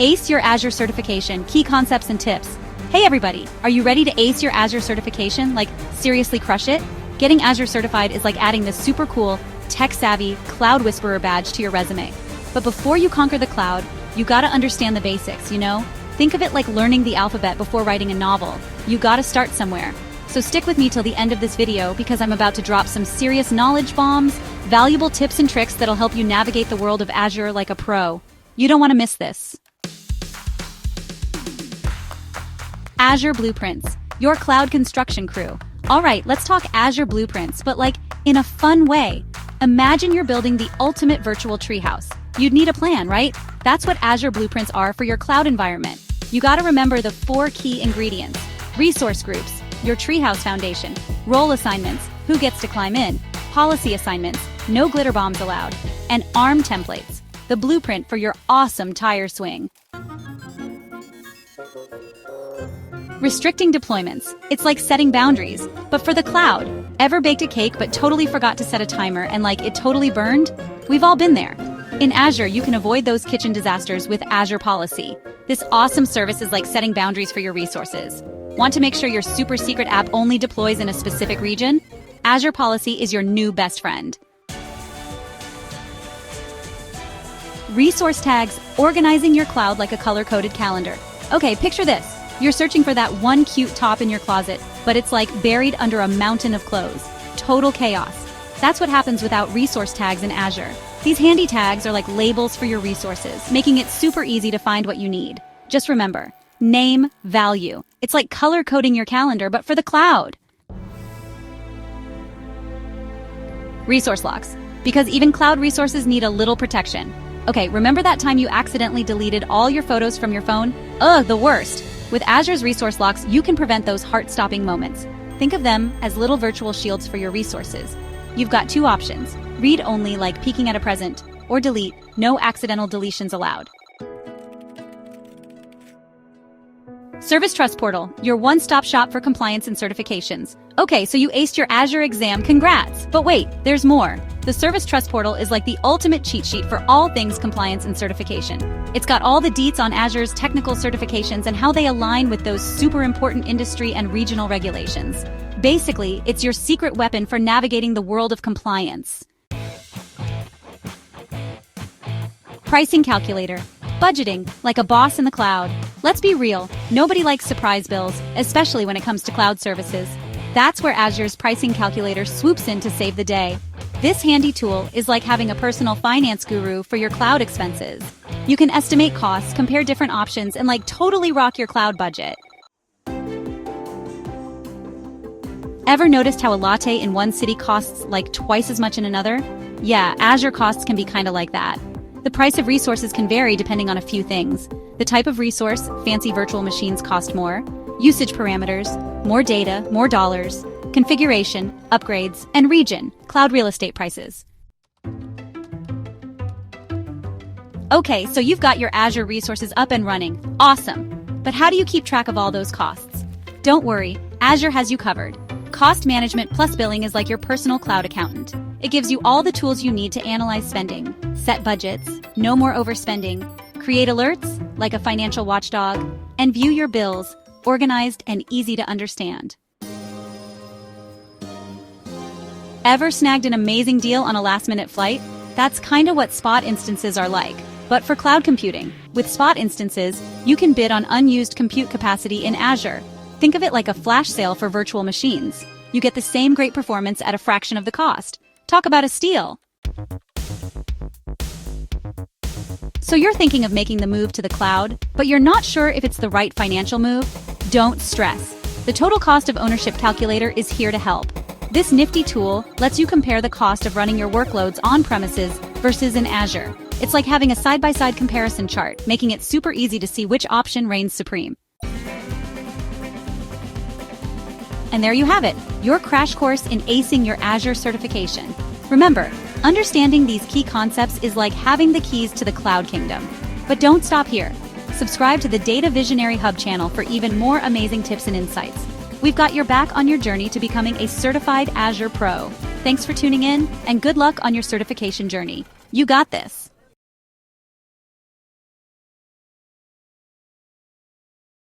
Ace your Azure certification, key concepts and tips. Hey everybody, are you ready to ace your Azure certification? Like, seriously crush it? Getting Azure certified is like adding this super cool, tech-savvy Cloud Whisperer badge to your resume. But before you conquer the cloud, you gotta understand the basics, you know? Think of it like learning the alphabet before writing a novel. You gotta start somewhere. So stick with me till the end of this video because I'm about to drop some serious knowledge bombs, valuable tips and tricks that'll help you navigate the world of Azure like a pro. You don't want to miss this. Azure Blueprints, your cloud construction crew. All right, let's talk Azure Blueprints, but like in a fun way. Imagine you're building the ultimate virtual treehouse. You'd need a plan, right? That's what Azure Blueprints are for your cloud environment. You gotta remember the 4 key ingredients: resource groups, your treehouse foundation, role assignments, who gets to climb in, policy assignments, no glitter bombs allowed, and ARM templates, the blueprint for your awesome tire swing. Restricting deployments. It's like setting boundaries, but for the cloud. Ever baked a cake but totally forgot to set a timer and like it totally burned? We've all been there. In Azure, you can avoid those kitchen disasters with Azure Policy. This awesome service is like setting boundaries for your resources. Want to make sure your super secret app only deploys in a specific region? Azure Policy is your new best friend. Resource tags, organizing your cloud like a color-coded calendar. Okay, picture this. You're searching for that one cute top in your closet, but it's like buried under a mountain of clothes. Total chaos. That's what happens without resource tags in Azure. These handy tags are like labels for your resources, making it super easy to find what you need. Just remember, name, value. It's like color-coding your calendar, but for the cloud. Resource locks. Because even cloud resources need a little protection. Okay, remember that time you accidentally deleted all your photos from your phone? Ugh, the worst. With Azure's resource locks, you can prevent those heart-stopping moments. Think of them as little virtual shields for your resources. You've got 2 options: read only, like peeking at a present, or delete, no accidental deletions allowed. Service Trust Portal, your one-stop shop for compliance and certifications. Okay, so you aced your Azure exam, congrats! But wait, there's more. The Service Trust Portal is like the ultimate cheat sheet for all things compliance and certification. It's got all the deets on Azure's technical certifications and how they align with those super important industry and regional regulations. Basically, it's your secret weapon for navigating the world of compliance. Pricing calculator. Budgeting, like a boss in the cloud. Let's be real, nobody likes surprise bills, especially when it comes to cloud services. That's where Azure's pricing calculator swoops in to save the day. This handy tool is like having a personal finance guru for your cloud expenses. You can estimate costs, compare different options, and like totally rock your cloud budget. Ever noticed how a latte in one city costs like twice as much in another? Yeah, Azure costs can be kinda like that. The price of resources can vary depending on a few things. The type of resource, fancy virtual machines cost more. Usage parameters, more data, more dollars. Configuration, upgrades, and region, cloud real estate prices. Okay, so you've got your Azure resources up and running. Awesome. But how do you keep track of all those costs? Don't worry, Azure has you covered. Cost management plus billing is like your personal cloud accountant. It gives you all the tools you need to analyze spending, set budgets, no more overspending, create alerts, like a financial watchdog, and view your bills, organized and easy to understand. Ever snagged an amazing deal on a last-minute flight? That's kinda what spot instances are like, but for cloud computing. With spot instances, you can bid on unused compute capacity in Azure. Think of it like a flash sale for virtual machines. You get the same great performance at a fraction of the cost. Talk about a steal. So you're thinking of making the move to the cloud, but you're not sure if it's the right financial move? Don't stress. The total cost of ownership calculator is here to help. This nifty tool lets you compare the cost of running your workloads on premises versus in Azure. It's like having a side-by-side comparison chart, making it super easy to see which option reigns supreme. And there you have it, your crash course in acing your Azure certification. Remember, understanding these key concepts is like having the keys to the cloud kingdom. But don't stop here. Subscribe to the Data Visionary Hub channel for even more amazing tips and insights. We've got your back on your journey to becoming a certified Azure Pro. Thanks for tuning in, and good luck on your certification journey. You got this.